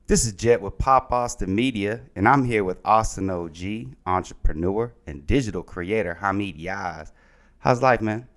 This is Jet with Pop Austin Media, and I'm here with Austin OG, entrepreneur and digital creator Hamid Yaz. How's life, man?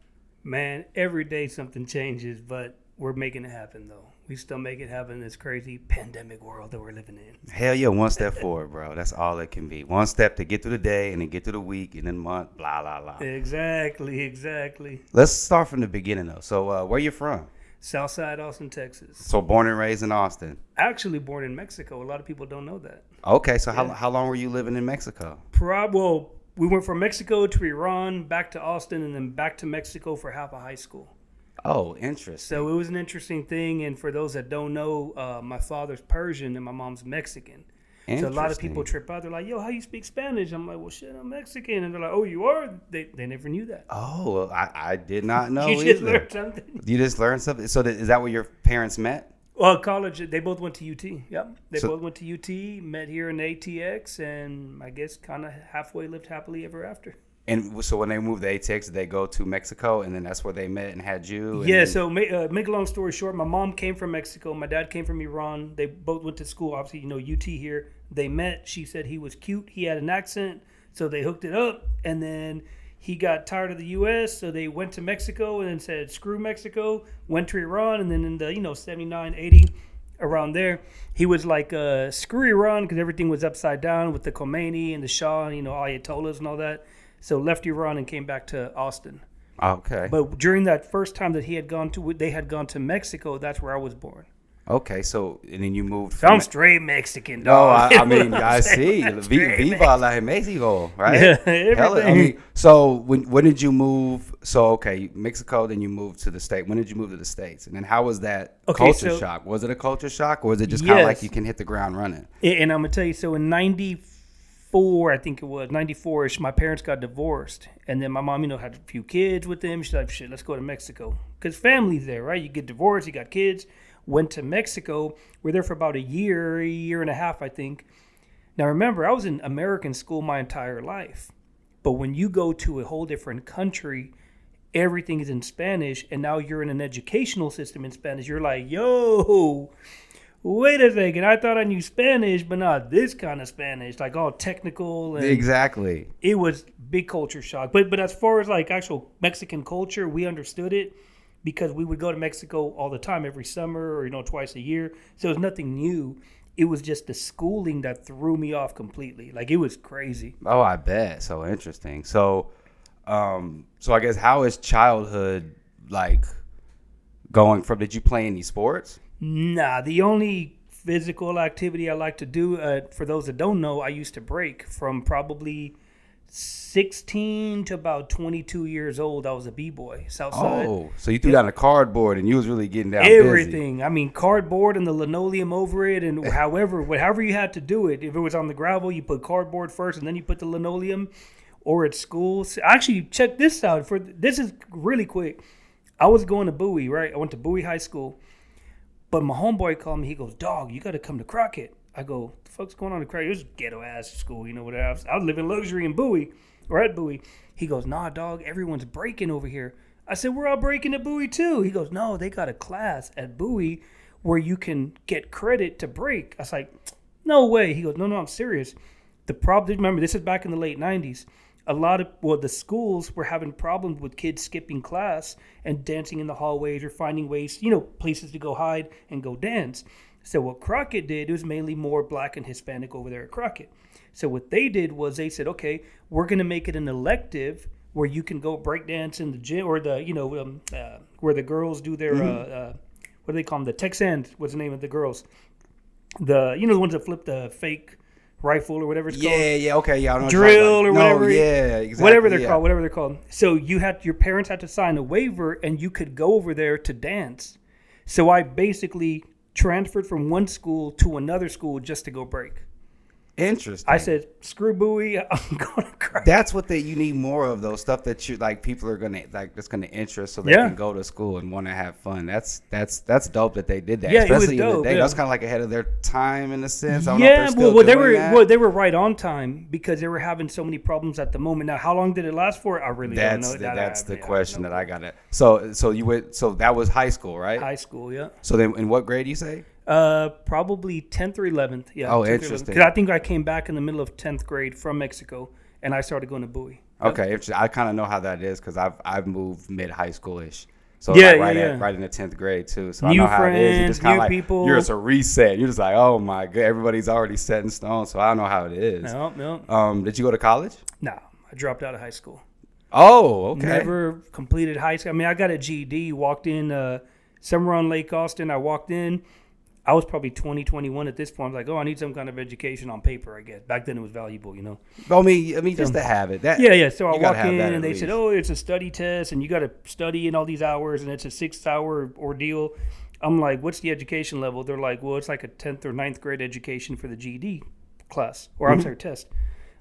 Man, every day something changes, but we're making it happen, though. We still make it happen in this crazy pandemic world that we're living in. Hell yeah, one step forward, bro. That's all it can be. One step to get through the day, and then get through the week, and then month, blah, blah, blah. Exactly. Let's start from the beginning, though. So, where you from? Southside Austin, Texas. So, born and raised in Austin. Actually born in Mexico. A lot of people don't know that. Okay, so how long were you living in Mexico? Well, we went from Mexico to Iran, back to Austin, and then back to Mexico for half of high school. Oh, interesting. So it was an interesting thing. And for those that don't know, my father's Persian and my mom's Mexican. So a lot of people trip out. They're like, yo, how you speak Spanish? I'm like, well, shit, I'm Mexican. And they're like, oh, you are? They never knew that. Oh, well, I did not know You either. just learned something. You just learned something? So is that where your parents met? Well, college, they both went to UT. Yep. They both went to UT, met here in ATX, and I guess kind of halfway lived happily ever after. And so when they moved to ATX, did they go to Mexico, and then that's where they met and had you? Yeah, so make a long story short, my mom came from Mexico. My dad came from Iran. They both went to school, obviously, UT here. They met. She said he was cute. He had an accent, so they hooked it up. And then he got tired of the U.S., so they went to Mexico and then said, screw Mexico, went to Iran. And then in the, 79, 80, around there, he was like, screw Iran, because everything was upside down with the Khomeini and the Shah, Ayatollahs and all that. So left Iran and came back to Austin. Okay. But during that first time that they had gone to Mexico, that's where I was born. Okay, so and then you moved So from... I'm straight Mexican, No, dog. I mean, I see. Viva la Mexico, right? Yeah, everything. So when did you move? So, okay, Mexico, then you moved to the States. When did you move to the States? And then how was that culture shock? Was it a culture shock, or was it just kind of like you can hit the ground running? And I'm going to tell you, so in 94, I think it was, 94-ish, my parents got divorced. And then my mom, had a few kids with them. She's like, shit, let's go to Mexico. Because family's there, right? You get divorced, you got kids. Went to Mexico. We're there for about a year and a half, I think. Now, remember, I was in American school my entire life. But when you go to a whole different country, everything is in Spanish. And now you're in an educational system in Spanish. You're like, yo, wait a second. I thought I knew Spanish, but not this kind of Spanish. Like all technical. And Exactly. It was big culture shock. But as far as like actual Mexican culture, we understood it. Because we would go to Mexico all the time, every summer or, twice a year. So it was nothing new. It was just the schooling that threw me off completely. Like, it was crazy. Oh, I bet. So interesting. So I guess how is childhood, like, going from, did you play any sports? Nah, the only physical activity I like to do, for those that don't know, I used to break from probably 16 to about 22 years old. I was a b-boy, Southside. Oh, so you threw down a cardboard and you was really getting down everything busy. I mean, cardboard and the linoleum over it, and whatever you had to do it. If it was on the gravel, you put cardboard first and then you put the linoleum. Or at school, actually, check this out. This is really quick. I was going to Bowie, right? I went to Bowie High School, but my homeboy called me. He goes, dog, you got to come to Crockett. I go, what the fuck's going on in Crockett? It was ghetto ass school, whatever. I was living luxury in Bowie, or at Bowie. He goes, nah, dog, everyone's breaking over here. I said, we're all breaking at Bowie too. He goes, no, they got a class at Bowie where you can get credit to break. I was like, no way. He goes, no, I'm serious. The problem, remember, this is back in the late 90s. The schools were having problems with kids skipping class and dancing in the hallways or finding ways, places to go hide and go dance. So what Crockett did, it was mainly more black and Hispanic over there at Crockett. So what they did was they said, okay, we're going to make it an elective where you can go break dance in the gym or where the girls do their, what do they call them? The Texans, what's the name of the girls? The ones that flip the fake rifle or whatever it's called. Yeah, okay, yeah. I know drill or whatever. No, yeah, exactly. Whatever they're called. So your parents had to sign a waiver and you could go over there to dance. So I basically transferred from one school to another school just to go break. Interesting. I said, screw Bowie, I'm going to cry. That's what you need more of, those stuff that you like. People are gonna that's gonna interest, so they can go to school and want to have fun. That's dope that they did that. Yeah, especially it was dope. That was kind of like ahead of their time in a sense. I don't Yeah, know if they're still doing that. they were right on time because they were having so many problems at the moment. Now, how long did it last for? I really don't know. That's the question that I got. So you went. So that was high school, right? High school, yeah. So then, in what grade you say? Probably 10th or 11th. Yeah. Oh, 10th or 11th. interesting. Because I think I came back in the middle of 10th grade from Mexico, and I started going to Bowie. Okay, I kind of know how that is because I've moved mid high school ish. So Yeah, like yeah. right in the 10th grade too. So New I know how it is. You're friends, just kind new of like people. you're just a reset. You're just like, oh my god, everybody's already set in stone. So I know how it is. No. Did you go to college? Nah, I dropped out of high school. Oh, okay. Never completed high school. I mean, I got a GED. Walked in somewhere on Lake Austin. I walked in. I was probably 20, 21 at this point. I was like, oh, I need some kind of education on paper, I guess. Back then it was valuable, you know. I mean, just to have it. Yeah. So I you gotta walk have in that and at they least. said, oh, it's a study test and you got to study in all these hours and it's a 6-hour ordeal. I'm like, what's the education level? They're like, well, it's like a 10th or 9th grade education for the GED class. Or I'm sorry, test.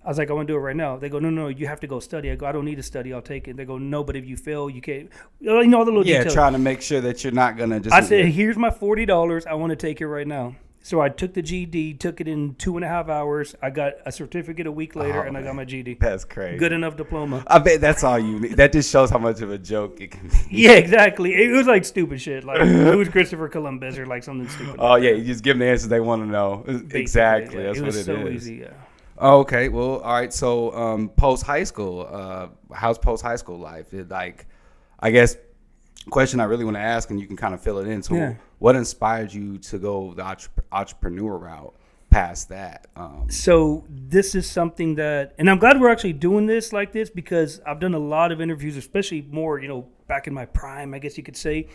I was like, I want to do it right now. They go, no, you have to go study. I go, I don't need to study. I'll take it. They go, no, but if you fail, you can't. You know, all the little details. Trying to make sure that you're not going to just. I said, here's my $40. I want to take it right now. So I took the GED, took it in 2.5 hours. I got a certificate a week later, and I got my GED. That's crazy. Good enough diploma. I bet that's all you need. That just shows how much of a joke it can be. Yeah, exactly. It was like stupid shit. Like it was Christopher Columbus or like something stupid. Oh, yeah. You just give them the answers they want to know. Basically, Exactly. Yeah. That's what it is. It was so easy, yeah. Oh, okay. Well, all right. So post high school, how's post high school life? I guess, question I really want to ask, and you can kind of fill it in. So what inspired you to go the entrepreneur route past that? So this is something that, and I'm glad we're actually doing this like this because I've done a lot of interviews, especially more, back in my prime, I guess you could say.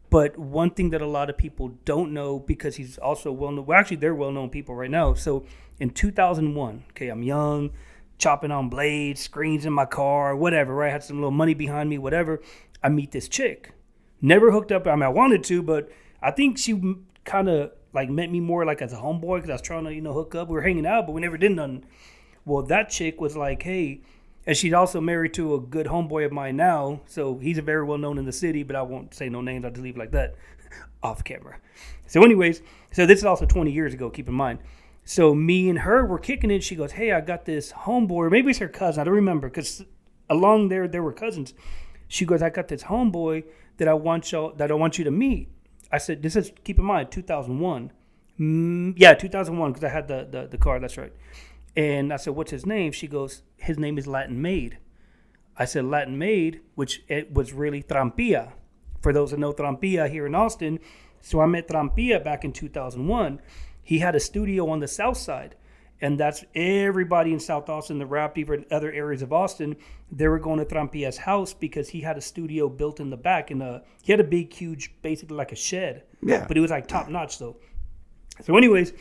But one thing that a lot of people don't know, because he's also well-known, well, actually, they're well-known people right now. So in 2001, okay, I'm young, chopping on blades, screens in my car, whatever, right? I had some little money behind me, whatever. I meet this chick. Never hooked up. I mean, I wanted to, but I think she kind of like met me more like as a homeboy because I was trying to, hook up. We were hanging out, but we never did nothing. Well, that chick was like, hey, and she's also married to a good homeboy of mine now. So he's a very well known in the city, but I won't say no names. I'll just leave it like that off camera. So anyways, so this is also 20 years ago, keep in mind. So me and her were kicking it. She goes, hey, I got this homeboy, or maybe it's her cousin. I don't remember because along there were cousins. She goes, I got this homeboy that I want you to meet. I said, this is, keep in mind, 2001. 2001, because I had the car, that's right. And I said, what's his name? She goes, his name is Latin Maid. I said, Latin Maid, which it was really Trampilla. For those that know Trampilla here in Austin. So I met Trampilla back in 2001. He had a studio on the south side. And that's everybody in South Austin, the rap, even other areas of Austin, they were going to Trampilla's house because he had a studio built in the back. And he had a big, huge, basically like a shed. Yeah. But it was like top notch though. So anyways,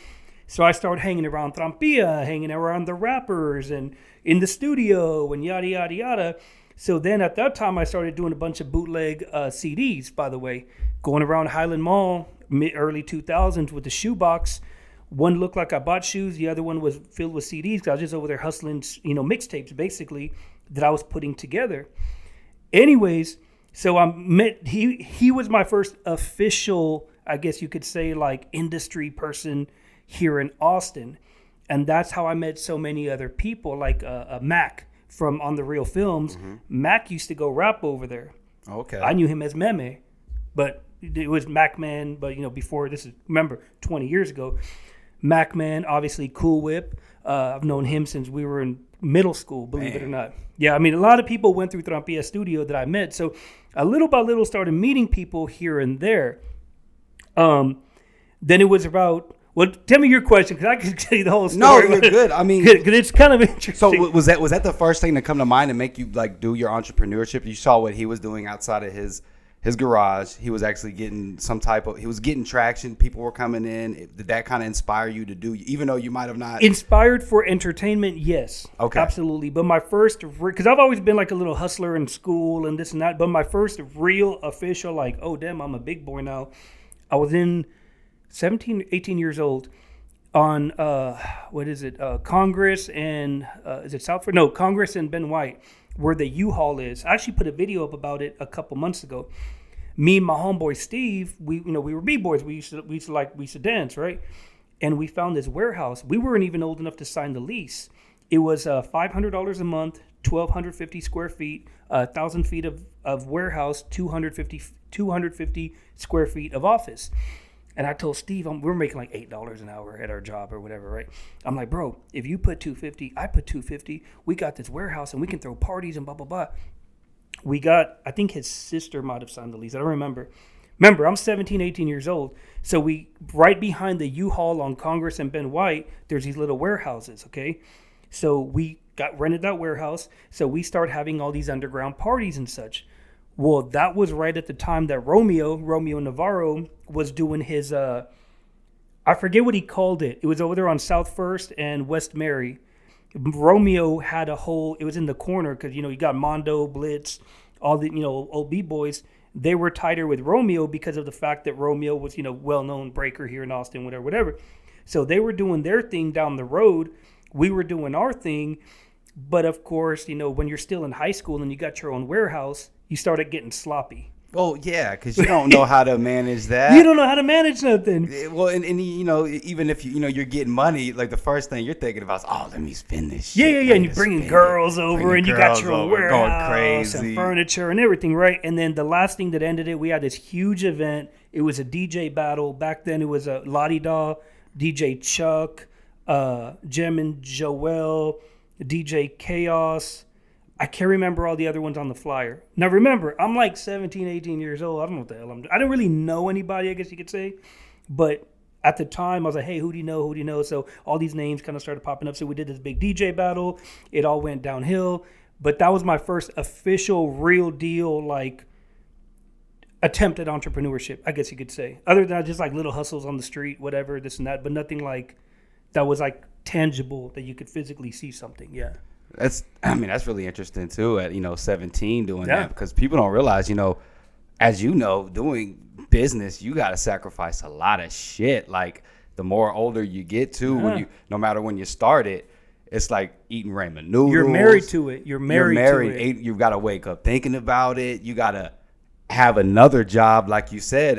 so I started hanging around Trampilla, hanging around the rappers and in the studio and yada, yada, yada. So then at that time, I started doing a bunch of bootleg CDs, by the way, going around Highland Mall, early 2000s with the shoebox. One looked like I bought shoes. The other one was filled with CDs because I was just over there hustling, mixtapes basically that I was putting together. Anyways, so I met, he was my first official, I guess you could say, like industry person here in Austin. And that's how I met so many other people like Mac from On the Real Films. Mm-hmm. Mac used to go rap over there. Okay. I knew him as Meme, but it was Mac Man. But, before this is, remember, 20 years ago. Mac Man, obviously Cool Whip. I've known him since we were in middle school, believe it or not. Yeah, I mean, a lot of people went through Trampilla Studio that I met. So a little by little started meeting people here and there. Then it was about, well, tell me your question because I can tell you the whole story. No, you're good. I mean, because it's kind of interesting. So was that the first thing to come to mind and make you like do your entrepreneurship? You saw what he was doing outside of his garage. He was actually getting he was getting traction. People were coming in. Did that kind of inspire you to do, even though you might have not? Inspired for entertainment, yes. Okay. Absolutely. But my first, because I've always been like a little hustler in school and this and that. But my first real official, like, oh, damn, I'm a big boy now. I was in 17, 18 years old on, Congress and, is it Southford? No, Congress and Ben White, where the U-Haul is. I actually put a video up about it a couple months ago. Me and my homeboy Steve, we were B-boys. We used to dance, right? And we found this warehouse. We weren't even old enough to sign the lease. It was $500 a month, 1,250 square feet, 1,000 feet of warehouse, 250 square feet of office. And I told Steve, we're making like $8 an hour at our job or whatever, right? I'm like, bro, if you put 250, I put 250. We got this warehouse and we can throw parties and blah, blah, blah. I think his sister might have signed the lease. I don't remember. Remember, I'm 17, 18 years old. So right behind the U-Haul on Congress and Ben White, there's these little warehouses, okay? So we rented that warehouse. So we start having all these underground parties and such. Well, that was right at the time that Romeo Navarro was doing his, I forget what he called it. It was over there on South First and West Mary. Romeo had it was in the corner because, you got Mondo, Blitz, all the, old B-boys. They were tighter with Romeo because of the fact that Romeo was, well-known breaker here in Austin, whatever. So they were doing their thing down the road. We were doing our thing. But, of course, when you're still in high school and you got your own warehouse, you started getting sloppy. Oh, yeah, because you don't know how to manage that. You don't know how to manage nothing. Well, and even if you're getting money, like the first thing you're thinking about is, oh, let me spend this shit. Yeah. And you're bringing girls over and you got your own warehouse going crazy. And furniture and everything, right? And then the last thing that ended it, we had this huge event. It was a DJ battle. Back then it was a Lottie Daw, DJ Chuck, Jem and Joel, DJ Chaos. I can't remember all the other ones on the flyer. Now, remember, I'm like 17, 18 years old. I don't know what the hell I'm doing. I don't really know anybody, I guess you could say. But at the time, I was like, hey, who do you know? Who do you know? So all these names kind of started popping up. So we did this big DJ battle. It all went downhill. But that was my first official, real deal, attempt at entrepreneurship, I guess you could say. Other than just like little hustles on the street, whatever, this and that. But nothing that was tangible that you could physically see something. Yeah. That's really interesting too at 17 doing that, because people don't realize, as doing business, you got to sacrifice a lot of shit. Like the more older you get to, no matter when you start it, it's like eating ramen noodles. You're married to it. You're married to it. You got to wake up thinking about it. You got to have another job, like you said,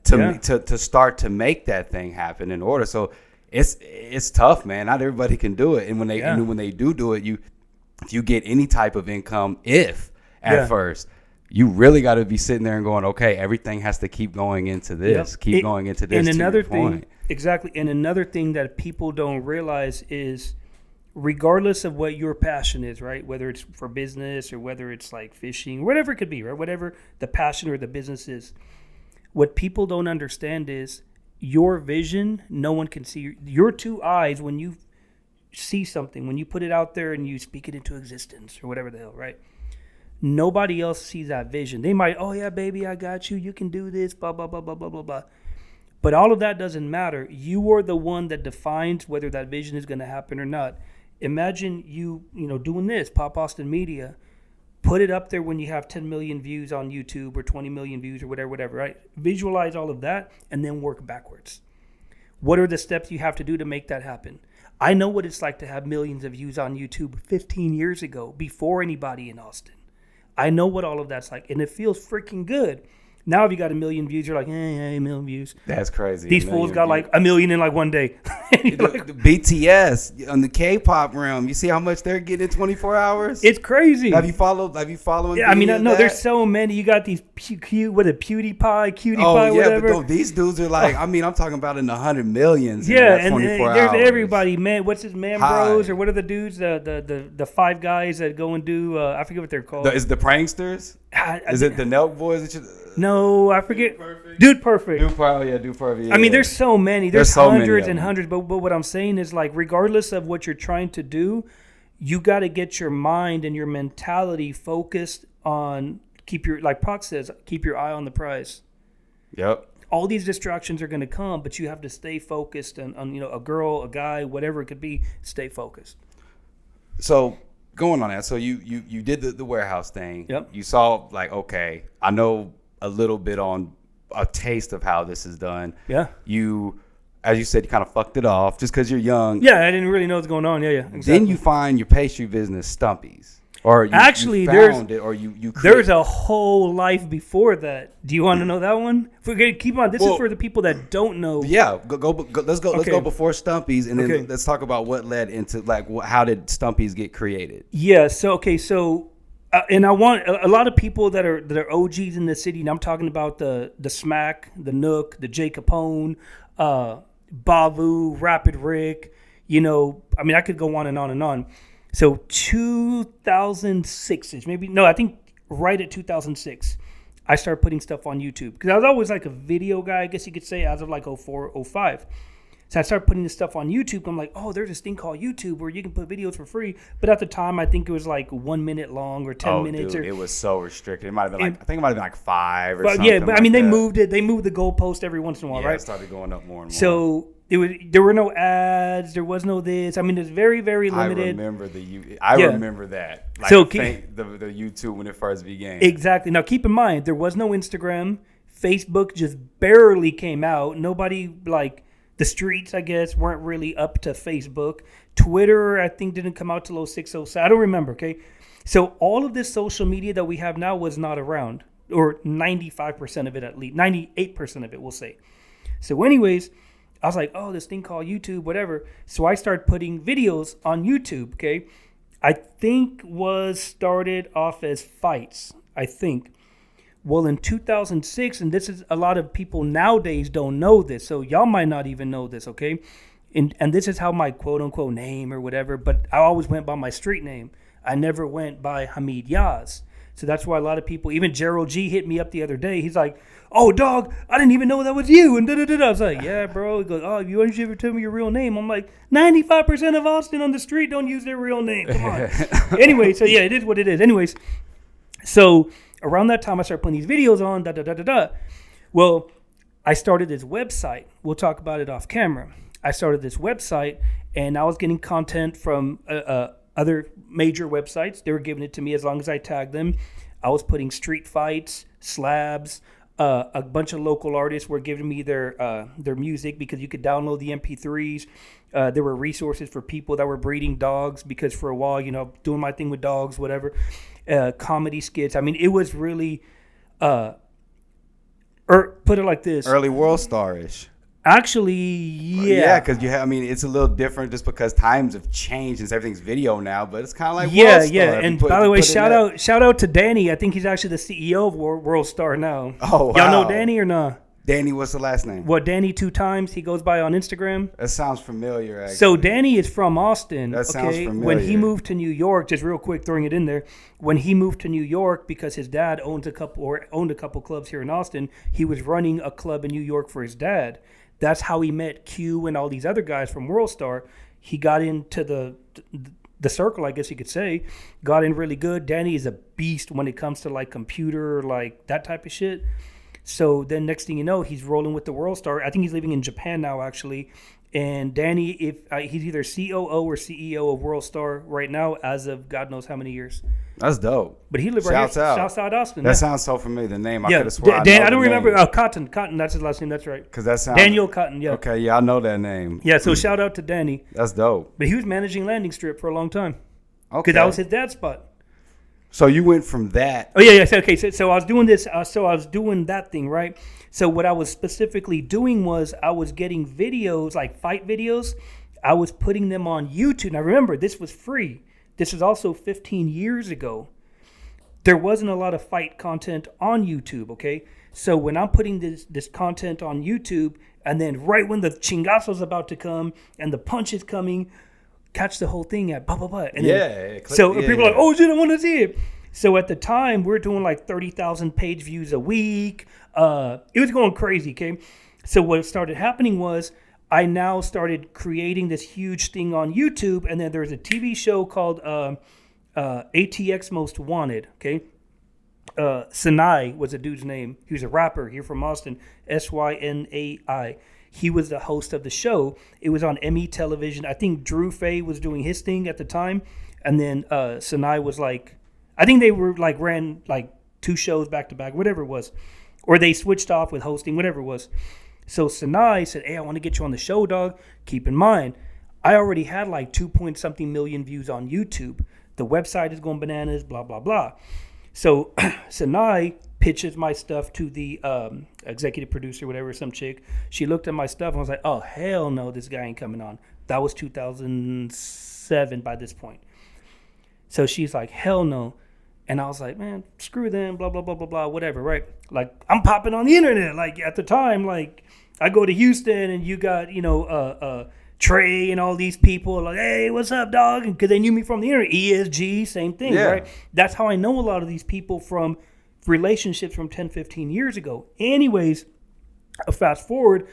to start to make that thing happen in order. So it's tough, man. Not everybody can do it. And when they do it, if you get any type of income, first, you really got to be sitting there and going, okay, everything has to keep going into this, going into this. And another thing, exactly. And another thing that people don't realize is, regardless of what your passion is, right? Whether it's for business or whether it's like fishing, whatever it could be, right? Whatever the passion or the business is, what people don't understand is your vision. No one can see your two eyes when you see something, when you put it out there and you speak it into existence or whatever the hell, right? Nobody else sees that vision. They might, oh yeah, baby, I got you. You can do this, blah, blah, blah, blah, blah, blah, blah. But all of that doesn't matter. You are the one that defines whether that vision is going to happen or not. Imagine you doing this, Pop Austin Media. Put it up there when you have 10 million views on YouTube or 20 million views or whatever, right? Visualize all of that and then work backwards. What are the steps you have to do to make that happen? I know what it's like to have millions of views on YouTube 15 years ago, before anybody in Austin. I know what all of that's like, and it feels freaking good. Now, if you got a million views, you're like, a million views. That's crazy. These fools got like a million in like one day. The BTS on the K-pop realm, you see how much they're getting in 24 hours? It's crazy. Have you followed? Yeah, no, there's so many. You got these PewDiePie, whatever. But these dudes are like, I'm talking about in the 100 millions. Yeah, in 24 there's hours. everybody, man. What's his man bros or what are the dudes? The five guys that go and do. I forget what they're called. Is it the pranksters? Is it the Nelk boys? No, I forget. Dude Perfect. Dude Perfect. Yeah. There's so many. There's so hundreds and hundreds. But what I'm saying is, regardless of what you're trying to do, you got to get your mind and your mentality focused on like Proc says, keep your eye on the prize. Yep. All these distractions are going to come, but you have to stay focused on a girl, a guy, whatever it could be. Stay focused. So going on that, so you did the warehouse thing. Yep. You saw okay, I know a little bit on a taste of how this is done. Yeah. You, as you said, you kind of fucked it off just because you're young. Yeah, I didn't really know what's going on. Yeah, exactly. Then you find your pastry business, Stumpy's. Or you found it, or you there's a whole life before that. Do you want to know that one? Keep on. This is for the people that don't know. Yeah, go. Let's go. Okay. Let's go before Stumpy's, and then let's talk about what led into how did Stumpy's get created. Yeah. So And I want a lot of people that are OGs in the city. And I'm talking about the Smack, the Nook, the Jay Capone, Bavu, Rapid Rick. You know, I mean, I could go on and on and on. So 2006 maybe. No, I think right at 2006, I started putting stuff on YouTube because I was always like a video guy, I guess you could say, as of like 04, 05. So I started putting this stuff on YouTube. I'm like, oh, there's this thing called YouTube where you can put videos for free. But at the time, I think it was like 1 minute long or 10 minutes. Dude, it was so restricted. It might have been like, I think it might have been like 5 or something. Yeah, but like I mean, that. they moved it. They moved the goalpost every once in a while, right? It started going up more and more. So there were no ads. There was no this. I mean, it's very, very limited. I remember that. Like so the YouTube when it first began. Exactly. Now, keep in mind, there was no Instagram. Facebook just barely came out. Nobody like. The streets, I guess, weren't really up to Facebook. Twitter, I think, didn't come out till 06, 07. I don't remember, okay? So all of this social media that we have now was not around, or 95% of it at least, 98% of it, we'll say. So anyways, I was like, oh, this thing called YouTube, whatever. So I started putting videos on YouTube, okay? I think was started off as fights, I think. Well, in 2006, and this is a lot of people nowadays don't know this, so y'all might not even know this, okay? And this is how my quote-unquote name or whatever, but I always went by my street name. I never went by Hamid Yaz. So that's why a lot of people, even Gerald G hit me up the other day. He's like, oh, dog, I didn't even know that was you. And da-da-da-da. I was like, yeah, bro. He goes, oh, you ever tell me your real name? I'm like, 95% of Austin on the street don't use their real name. Come on. Anyway, so yeah, it is what it is. Anyways, so around that time, I started putting these videos on, da-da-da-da-da. Well, I started this website. We'll talk about it off camera. I started this website, and I was getting content from other major websites. They were giving it to me as long as I tagged them. I was putting street fights, slabs. A bunch of local artists were giving me their music because you could download the MP3s. There were resources for people that were breeding dogs because for a while, you know, doing my thing with dogs, whatever. Comedy skits. I mean, it was really, put it like this. Early World Star-ish. Actually, yeah. Yeah, because I mean, it's a little different just because times have changed and everything's video now, but it's kind of like World Star. And by the way, shout out to Danny. I think he's actually the CEO of World Star now. Oh, wow. Y'all know Danny or not? Danny, what's the last name? What, Danny 2 times? He goes by on Instagram. That sounds familiar, actually. So Danny is from Austin. That sounds familiar. When he moved to New York, just real quick, throwing it in there. When he moved to New York, because his dad owned a couple clubs here in Austin, he was running a club in New York for his dad. That's how he met Q and all these other guys from World Star. He got into the circle, I guess you could say. Got in really good. Danny is a beast when it comes to like computer, like that type of shit. So then next thing you know, he's rolling with the World Star. I think he's living in Japan now, actually. And Danny, he's either COO or CEO of World Star right now as of God knows how many years. That's dope. But he lived right here, Southside Austin. That sounds so familiar. The name, I could have sworn. I don't remember. Oh, Cotton, that's his last name. That's right. Because that sounds Daniel Cotton. Yeah. Okay, yeah, I know that name. Yeah. So shout out to Danny. That's dope. But he was managing Landing Strip for a long time. Okay. Because that was his dad's spot. So you went from that. Oh yeah. Okay. So I was doing this. So I was doing that thing, right? So what I was specifically doing was I was getting videos, like fight videos. I was putting them on YouTube. Now remember, this was free. This is also 15 years ago. There wasn't a lot of fight content on YouTube, okay? So when I'm putting this content on YouTube, and then right when the chingazo's about to come and the punch is coming, catch the whole thing at blah, blah, blah. And people are like, oh, shit, I want to see it. So at the time, we're doing like 30,000 page views a week. It was going crazy, okay? So what started happening was I now started creating this huge thing on YouTube, and then there's a TV show called ATX Most Wanted, okay? Sinai was a dude's name. He was a rapper here from Austin, Synai. He was the host of the show. It was on ME television. I think Drew Faye was doing his thing at the time, and then Sinai was like, I think they were like ran like 2 shows back to back, whatever it was, or they switched off with hosting, whatever it was. So Sinai said, hey, I want to get you on the show, dog. Keep in mind, I already had like 2-point-something million views on YouTube. The website is going bananas, blah, blah, blah. So Sinai pitches my stuff to the executive producer, whatever, some chick. She looked at my stuff and was like, oh, hell no, this guy ain't coming on. That was 2007 by this point. So she's like, hell no. And I was like, man, screw them, blah, blah, blah, blah, blah, whatever, right? Like, I'm popping on the internet. Like, at the time, like, I go to Houston and you got, Trey and all these people like, hey, what's up, dog? Because they knew me from the internet. ESG, same thing, right? That's how I know a lot of these people from relationships from 10, 15 years ago. Anyways, fast forward,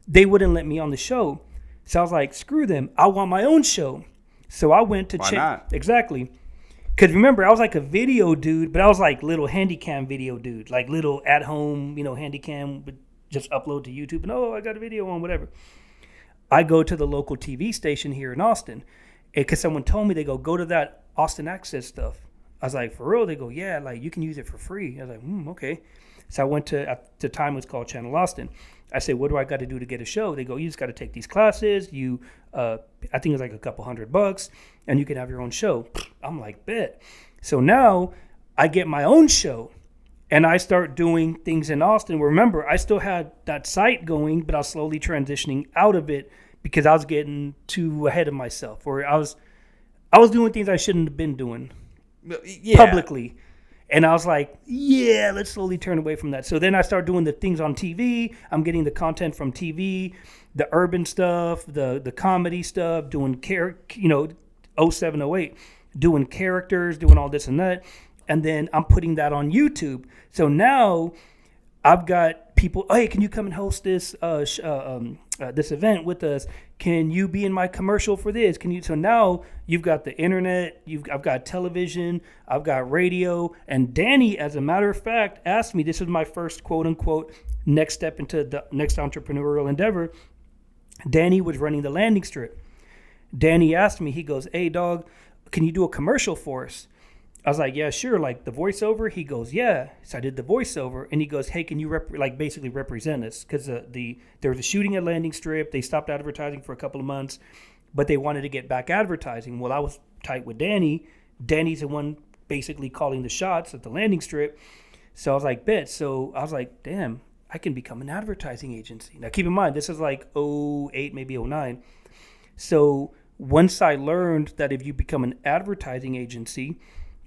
they wouldn't let me on the show. So I was like, screw them. I want my own show. So I went to check. Exactly. Because remember, I was like a video dude, but I was like little handycam video dude, like little at home, handycam, but just upload to YouTube. And I got a video on whatever. I go to the local TV station here in Austin because someone told me, they go to that Austin Access stuff. I was like, for real? They go, yeah, like you can use it for free. I was like, okay. So I went to, at the time it was called Channel Austin. I said, what do I got to do to get a show? They go, you just got to take these classes. I think it was like a couple $100 and you can have your own show. I'm like, bet. So now I get my own show and I start doing things in Austin. Remember, I still had that site going, but I was slowly transitioning out of it because I was getting too ahead of myself, or I was doing things I shouldn't have been doing publicly. And I was like, yeah, let's slowly turn away from that. So then I started doing the things on TV. I'm getting the content from TV, the urban stuff, the comedy stuff, doing 07, 08, doing characters, doing all this and that. And then I'm putting that on YouTube. So now I've got people, hey, can you come and host this this event with us? Can you be in my commercial for this? So now you've got the internet, I've got television, I've got radio. And Danny, as a matter of fact, asked me, this was my first quote unquote next step into the next entrepreneurial endeavor. Danny was running the landing strip. Danny asked me, he goes, hey dog, can you do a commercial for us? I was like, yeah, sure. Like the voiceover? He goes, yeah. So I did the voiceover, and he goes, hey, can you basically represent us? Because there was a shooting at Landing Strip. They stopped advertising for a couple of months, but they wanted to get back advertising. Well, I was tight with Danny. Danny's the one basically calling the shots at the Landing Strip. So I was like, bet. So I was like, damn, I can become an advertising agency. Now, keep in mind, this is like 08, maybe 09. So once I learned that if you become an advertising agency,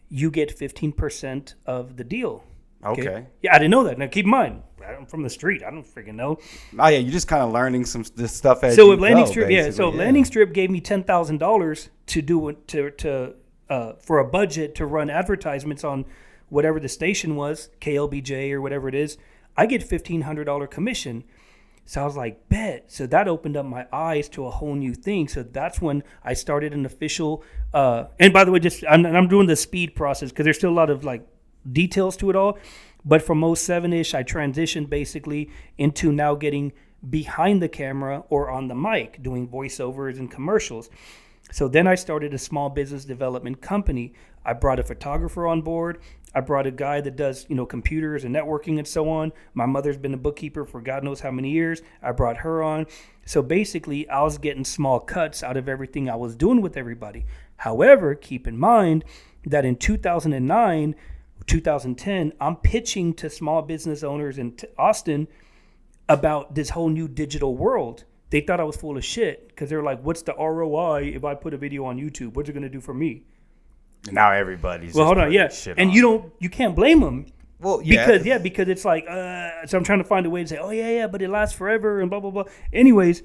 you get 15% of the deal. Okay. Yeah, I didn't know that. Now, keep in mind, I'm from the street. I don't freaking know. Oh, yeah, you're just kind of learning this stuff as so you Landing go, Strip, basically. So Landing Strip gave me $10,000 to do it for a budget to run advertisements on whatever the station was, KLBJ or whatever it is. I get $1,500 commission. So I was like, bet. So that opened up my eyes to a whole new thing. So that's when I started an official. And by the way, I'm doing the speed process because there's still a lot of like details to it all. But from 07-ish, I transitioned basically into now getting behind the camera or on the mic, doing voiceovers and commercials. So then I started a small business development company. I brought a photographer on board. I brought a guy that does, computers and networking and so on. My mother's been a bookkeeper for God knows how many years. I brought her on. So basically, I was getting small cuts out of everything I was doing with everybody. However, keep in mind that in 2009, 2010, I'm pitching to small business owners in Austin about this whole new digital world. They thought I was full of shit because they're like, what's the ROI if I put a video on YouTube? What's it going to do for me? Now everybody's hold on, yeah, and you can't blame them. Well, yeah, because it's like, so I'm trying to find a way to say, oh yeah, but it lasts forever and blah blah blah. Anyways,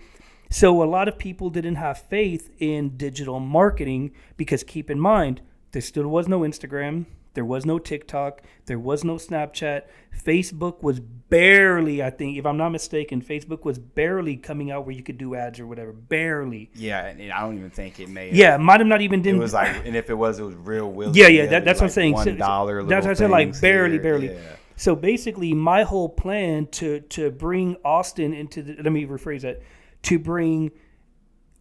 so a lot of people didn't have faith in digital marketing because keep in mind, there still was no Instagram, there was no TikTok, there was no Snapchat. Facebook was barely, I think, if I'm not mistaken, Facebook was barely coming out where you could do ads or whatever. Barely. Yeah, and I don't even think it made. Yeah, might have not even done. It was like, and if it was real willy. Yeah. That's what I'm saying. $1. That's what I said. Like barely. Yeah. So basically, my whole plan to bring Austin into let me rephrase that, to bring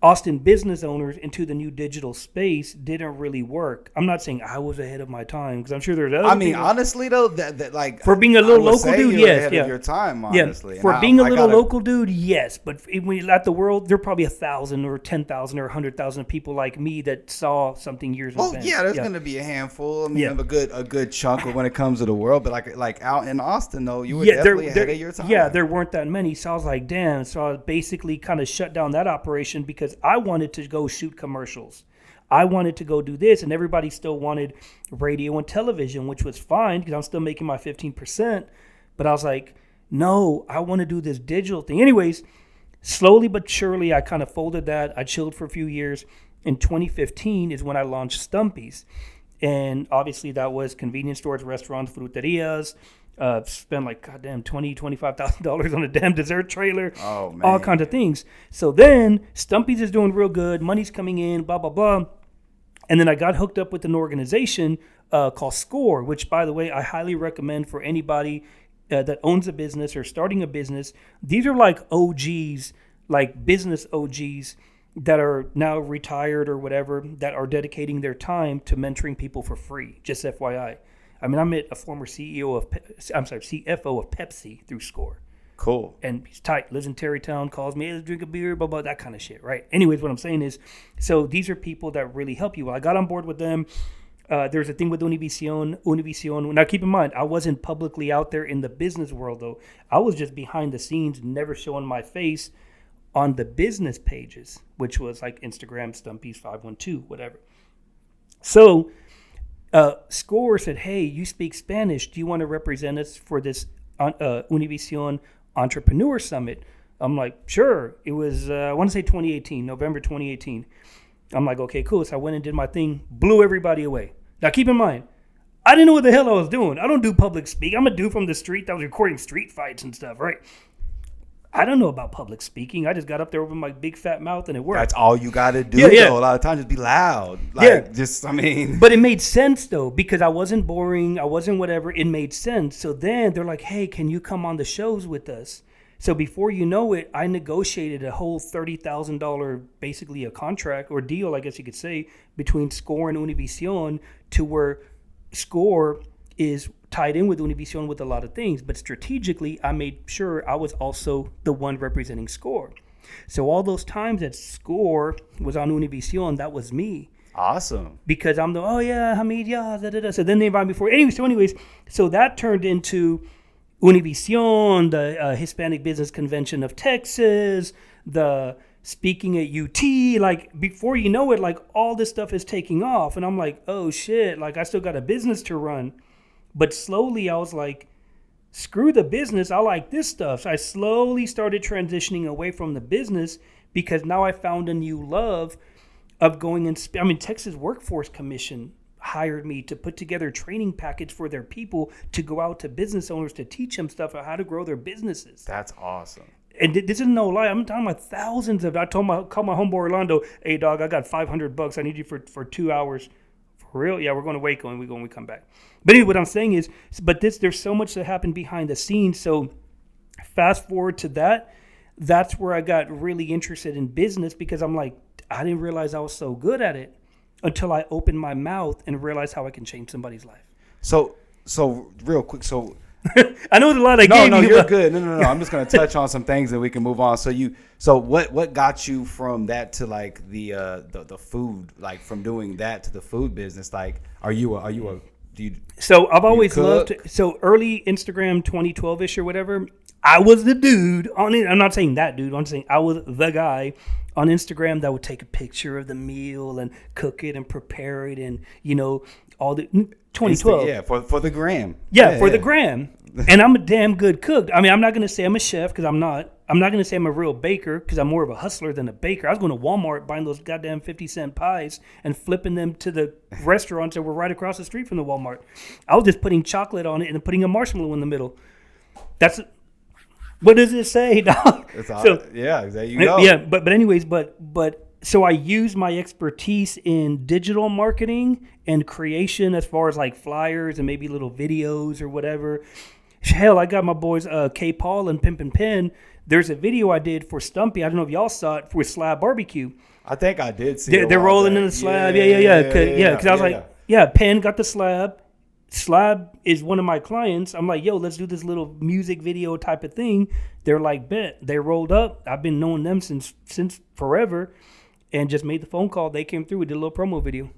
Austin business owners into the new digital space didn't really work. I'm not saying I was ahead of my time because I'm sure there's other. I mean, honestly though, that like for being a little local dude, yes, ahead of your time, honestly. Yeah, for being a little local dude, yes. But when you at the world, there are probably 1,000 or 10,000 or 100,000 people like me that saw something years ago. Oh yeah, there's going to be a handful. I mean, a good chunk when it comes to the world. But like out in Austin though, you were definitely ahead of your time. Yeah, there weren't that many. So I was like, damn. So I basically kind of shut down that operation because because I wanted to go shoot commercials. I wanted to go do this, and everybody still wanted radio and television, which was fine because I'm still making my 15%. But I was like, no, I want to do this digital thing. Anyways, slowly but surely, I kind of folded that. I chilled for a few years. In 2015 is when I launched Stumpy's. And obviously that was convenience stores, restaurants, fruterias. Spent like goddamn $25,000 on a damn dessert trailer. Oh, man. All kinds of things. So then Stumpy's is doing real good. Money's coming in, blah, blah, blah. And then I got hooked up with an organization called SCORE, which, by the way, I highly recommend for anybody that owns a business or starting a business. These are like OGs, like business OGs that are now retired or whatever, that are dedicating their time to mentoring people for free. Just FYI. I mean, I met a former CFO of Pepsi through SCORE. Cool. And he's tight, lives in Terrytown, calls me, hey, let's drink a beer, blah, blah, that kind of shit, right? Anyways, what I'm saying is, so these are people that really help you. Well, I got on board with them. There's a thing with Univision. Now, keep in mind, I wasn't publicly out there in the business world, though. I was just behind the scenes, never showing my face on the business pages, which was like Instagram, Stumpy's 512, whatever. So SCORE said, hey, you speak Spanish. Do you want to represent us for this Univision Entrepreneur Summit? I'm like, sure. It was, I want to say 2018, November 2018. I'm like, okay, cool. So I went and did my thing, blew everybody away. Now, keep in mind, I didn't know what the hell I was doing. I don't do public speak. I'm a dude from the street that was recording street fights and stuff, right? I don't know about public speaking. I just got up there with my big fat mouth and it worked. That's all you got to do, Yeah. though. A lot of times, just be loud. But it made sense, though, because I wasn't boring. I wasn't whatever. It made sense. So then they're like, hey, can you come on the shows with us? So before you know it, I negotiated a whole $30,000, basically a contract or deal, I guess you could say, between SCORE and Univision, to where SCORE is tied in with Univision with a lot of things. But strategically, I made sure I was also the one representing SCORE. So all those times that SCORE was on Univision, that was me. Awesome. Because I'm the, Hamid Yaz, da, da, da. So then they invited me for anyways, so that turned into Univision, the Hispanic Business Convention of Texas, the speaking at UT. Like, before you know it, like, all this stuff is taking off. And I'm like, oh, shit. Like, I still got a business to run. But slowly I was like, screw the business. I like this stuff. So I slowly started transitioning away from the business because now I found a new love of going and Texas Workforce Commission hired me to put together a training package for their people to go out to business owners to teach them stuff on how to grow their businesses. That's awesome. And this is no lie. I'm talking about thousands of. Called my homeboy Orlando. Hey, dog, I got $500. I need you for 2 hours. For real? Yeah, we're going to Waco and we come back. But anyway, what I'm saying is, there's so much that happened behind the scenes. So fast forward to that. That's where I got really interested in business because I'm like, I didn't realize I was so good at it until I opened my mouth and realized how I can change somebody's life. So real quick. So I know there's a lot I gave you. No, you're good. No. I'm just going to touch on some things that we can move on. So what got you from that to like the food, like from doing that to the food business? Like, So I've always loved, so early Instagram 2012-ish or whatever, I was the dude on it. I'm not saying that dude. I'm saying I was the guy on Instagram that would take a picture of the meal and cook it and prepare it and, all the 2012. Yeah, for the gram. Yeah, for the gram. And I'm a damn good cook. I mean, I'm not going to say I'm a chef because I'm not. I'm not going to say I'm a real baker because I'm more of a hustler than a baker. I was going to Walmart buying those goddamn 50-cent pies and flipping them to the restaurants that were right across the street from the Walmart. I was just putting chocolate on it and putting a marshmallow in the middle. That's... What does it say, dog? Yeah, there you go. Yeah, but anyways, so I use my expertise in digital marketing and creation as far as like flyers and maybe little videos or whatever. Hell, I got my boys K. Paul and Pimp and Pen. There's a video I did for Stumpy. I don't know if y'all saw it, for Slab Barbecue. I think I did see it. They're rolling in the slab. Yeah. Because I was like, Penn got the slab. Slab is one of my clients. I'm like, yo, let's do this little music video type of thing. They're like, bet. They rolled up. I've been knowing them since forever, and just made the phone call. They came through. We did a little promo video.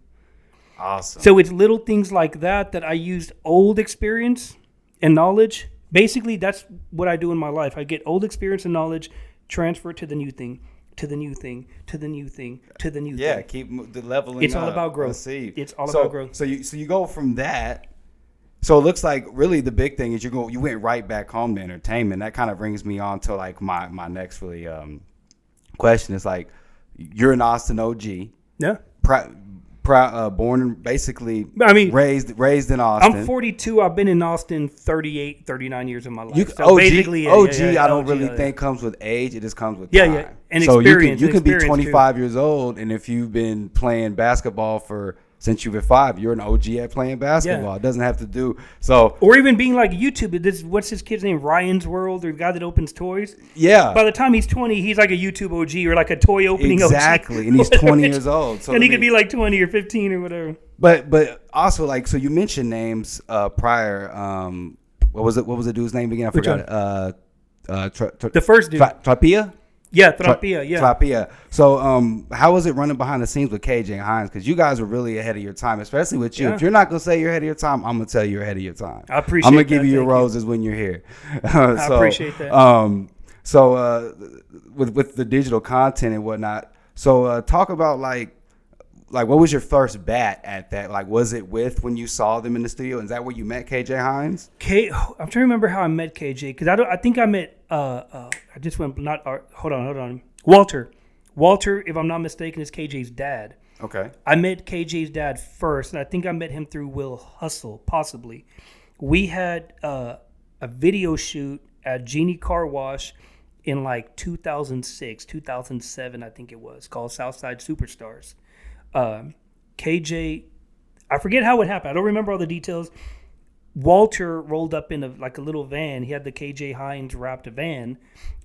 Awesome. So it's little things like that I used old experience and knowledge. Basically, that's what I do in my life. I get old experience and knowledge, transfer it to the new thing. to the new thing, to the new thing, to the new Yeah, thing. keep the leveling. It's all about growth. It's all about growth. So you go from that. So it looks like really the big thing is you went right back home to entertainment. That kind of brings me on to like my next really question is like you're an Austin OG. Yeah. Born and basically raised in Austin. I'm 42. I've been in Austin 38, 39 years of my life. So basically, I don't really think comes with age. It just comes with time. Yeah. And so experience. You can be 25 years old, and if you've been playing basketball since you were 5, you're an OG at playing basketball. Yeah. It doesn't have to do so. Or even being like YouTube. What's his kid's name? Ryan's World, or the guy that opens toys. Yeah. By the time he's 20, he's like a YouTube OG or like a toy opening exactly. OG. And he's 20 years old. So and he could be like 20 or 15 or whatever. But also like so you mentioned names prior. What was the dude's name again? I forgot it. The first dude. Trapia? Yeah, Trapia, yeah. Trapia. So, how was it running behind the scenes with KJ and Hines? Because you guys were really ahead of your time, especially with you. Yeah. If you're not going to say you're ahead of your time, I'm going to tell you you're ahead of your time. I appreciate that. I'm going to give you your roses when you're here. I appreciate that. With the digital content and whatnot, so talk about like what was your first bat at that? Like, was it when you saw them in the studio? Is that where you met KJ Hines? I'm trying to remember how I met KJ because I think I met. I just went not. Hold on. Walter, if I'm not mistaken, is KJ's dad. Okay. I met KJ's dad first, and I think I met him through Will Hustle, possibly. We had a video shoot at Genie Car Wash in like 2006, 2007, I think it was, called Southside Superstars. KJ, I forget how it happened. I don't remember all the details. Walter rolled up in a little van. He had the KJ Hines wrapped van,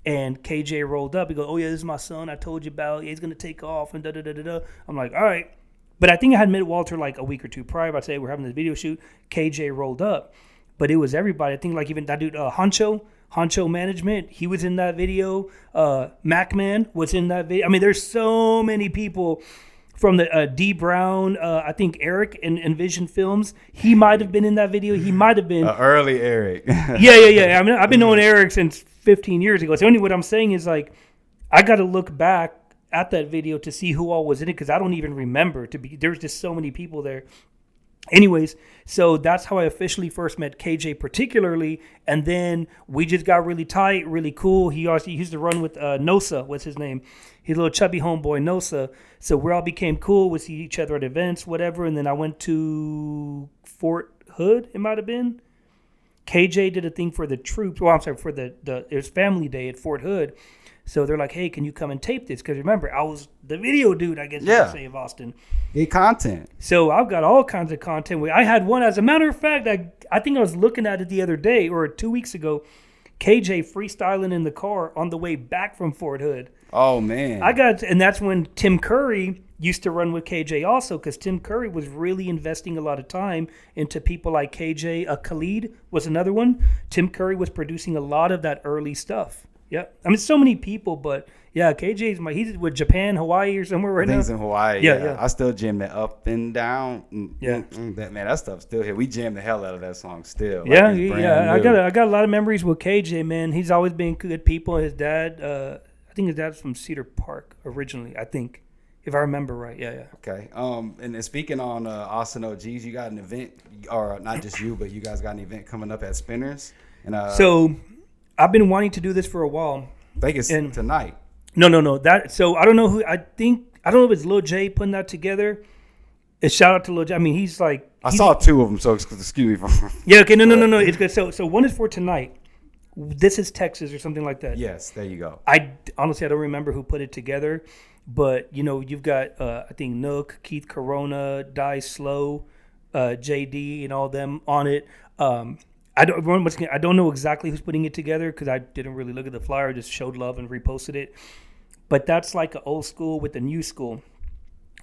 and KJ rolled up. He goes, "Oh yeah, this is my son. I told you about. Yeah, he's gonna take off." And da da da da da. I'm like, "All right," but I think I had met Walter like a week or two prior. I'd say we're having this video shoot. KJ rolled up, but it was everybody. I think like even that dude Honcho Management. He was in that video. Macman was in that video. I mean, there's so many people. From the D Brown, I think Eric in Envision Films, he might have been in that video. He might have been early Eric. Yeah. I mean, I've been knowing Eric since 15 years ago. So only what I'm saying is like, I got to look back at that video to see who all was in it because I don't even remember. There's just so many people there. Anyways, so that's how I officially first met KJ particularly, and then we just got really tight, really cool. He used to run with Nosa, what's his name? His little chubby homeboy, Nosa. So we all became cool. We see each other at events, whatever, and then I went to Fort Hood, it might have been. KJ did a thing for the troops. Well, I'm sorry, for it was family day at Fort Hood. So they're like, "Hey, can you come and tape this?" Because remember, I was the video dude, I guess you could say, of Austin. Get content. So I've got all kinds of content. I had one, as a matter of fact, I think I was looking at it the other day or 2 weeks ago, KJ freestyling in the car on the way back from Fort Hood. Oh, man. And that's when Tim Curry used to run with KJ also, because Tim Curry was really investing a lot of time into people like KJ. Khalid was another one. Tim Curry was producing a lot of that early stuff. Yeah, I mean, so many people, but yeah, KJ's he's with Japan, Hawaii, or somewhere right now. He's in Hawaii. Yeah. I still jam that up and down. That stuff's still here. We jam the hell out of that song still. Yeah. I got a lot of memories with KJ, man. He's always been good people. His dad, I think his dad's from Cedar Park originally. I think, if I remember right. Yeah. Okay. And then speaking on Austin OGs, you got an event, or not just you, but you guys got an event coming up at Spinners. And so. I've been wanting to do this for a while. I think it's tonight. No. So I don't know who. I don't know if it's Lil J putting that together. A shout out to Lil J. I mean, he's like. I saw 2 of them, so excuse me. Yeah. Okay. No. It's good. So one is for tonight. This is Texas or something like that. Yes. There you go. Honestly, I don't remember who put it together, but you've got I think Nook, Keith Corona, Die Slow, JD, and all them on it. I don't know exactly who's putting it together because I didn't really look at the flyer. I just showed love and reposted it. But that's like an old school with the new school.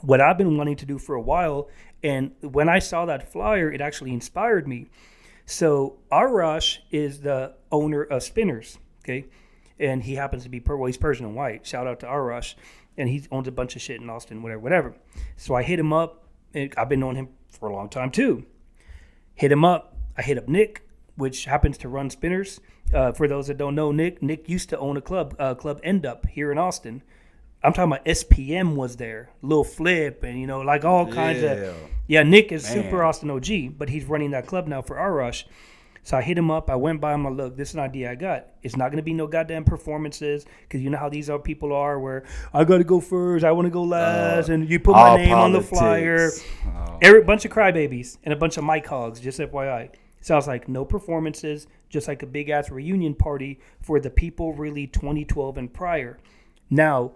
What I've been wanting to do for a while, and when I saw that flyer, it actually inspired me. So Arash is the owner of Spinners, okay? And he happens to be, he's Persian and white. Shout out to Arash. And he owns a bunch of shit in Austin, whatever. So I hit him up, and I've been knowing him for a long time too. Hit him up. I hit up Nick, which happens to run Spinners. For those that don't know, Nick used to own a club, Club End Up here in Austin. I'm talking about SPM was there, Lil Flip, and you know, like all kinds of. Yeah, Nick is super Austin OG, but he's running that club now for our Rush. So I hit him up. I went by him. I look, this is an idea I got. It's not going to be no goddamn performances because you know how these people are where I got to go first. I want to go last. And you put my name on the flyer. Every bunch of crybabies and a bunch of mic hogs, just FYI. So I was like, no performances, just like a big-ass reunion party for the people really 2012 and prior. Now,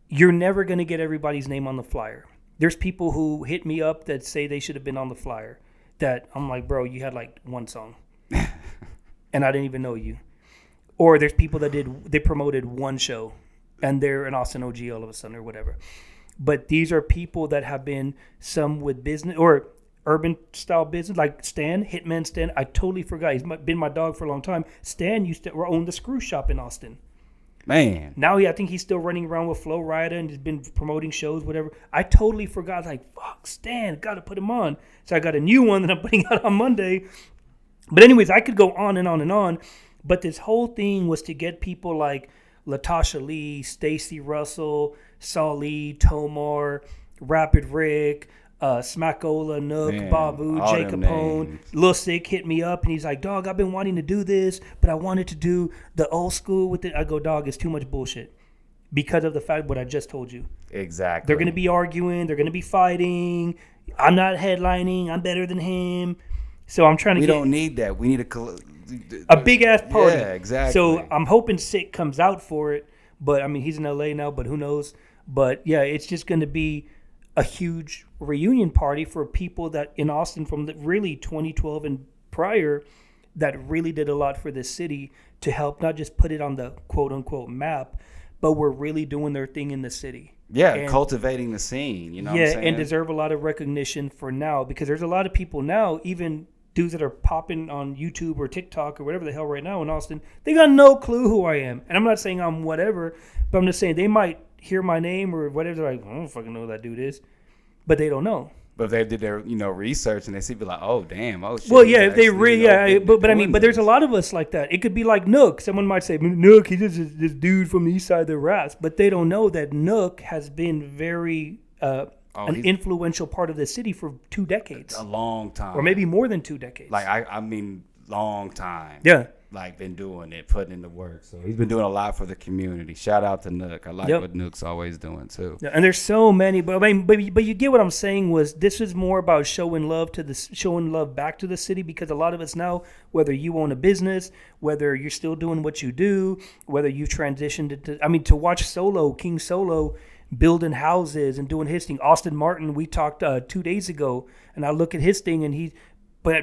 you're never going to get everybody's name on the flyer. There's people who hit me up that say they should have been on the flyer that I'm like, bro, you had like one song. And I didn't even know you. Or there's people that they promoted one show and they're an Austin OG all of a sudden or whatever. But these are people that have been some with business or urban style business, like Stan, Hitman Stan. I totally forgot. He's been my dog for a long time. Stan used to own the screw shop in Austin. Man. Now I think he's still running around with Flo Rida and has been promoting shows, whatever. I totally forgot. I was like, fuck, Stan, got to put him on. So I got a new one that I'm putting out on Monday. But anyways, I could go on and on and on. But this whole thing was to get people like Latasha Lee, Stacey Russell, Saul Lee, Tomar, Rapid Rick, Smackola, Nook, Babu, Jay Capone. Lil Sick hit me up and he's like, dog, I've been wanting to do this, but I wanted to do the old school with it. I go, dog, it's too much bullshit because of the fact what I just told you. Exactly. They're going to be arguing. They're going to be fighting. I'm not headlining. I'm better than him. So I'm trying to We don't need that. We need a big-ass party. Yeah, exactly. So I'm hoping Sick comes out for it. But, I mean, he's in L.A. now, but who knows? But, yeah, it's just going to be a huge reunion party for people that in Austin from really 2012 and prior that really did a lot for this city to help not just put it on the quote-unquote map, but were really doing their thing in the city. Yeah, and, cultivating the scene, you know what I'm saying? And deserve a lot of recognition for now because there's a lot of people now, even dudes that are popping on YouTube or TikTok or whatever the hell right now in Austin, they got no clue who I am. And I'm not saying I'm whatever, but I'm just saying they might hear my name or whatever. They're like, I don't fucking know who that dude is. But they don't know. But if they did their, research and they see, be like, oh, damn, oh, shit. Well, yeah, if they really, but I mean, but there's a lot of us like that. It could be like Nook. Someone might say, Nook, he's just this dude from the east side of the Raps. But they don't know that Nook has been very an influential part of the city for 2 decades. A long time. Or maybe more than 2 decades. Like, I mean, long time. Yeah. Like, been doing it, putting in the work. So he's been doing a lot for the community. Shout out to Nook. I like what Nook's always doing, too. Yeah, and there's so many. But I mean, but you get what I'm saying was this is more about showing love back to the city because a lot of us now, whether you own a business, whether you're still doing what you do, whether you've transitioned to watch King Solo, building houses and doing his thing. Austin Martin, we talked 2 days ago, and I look at his thing, and he's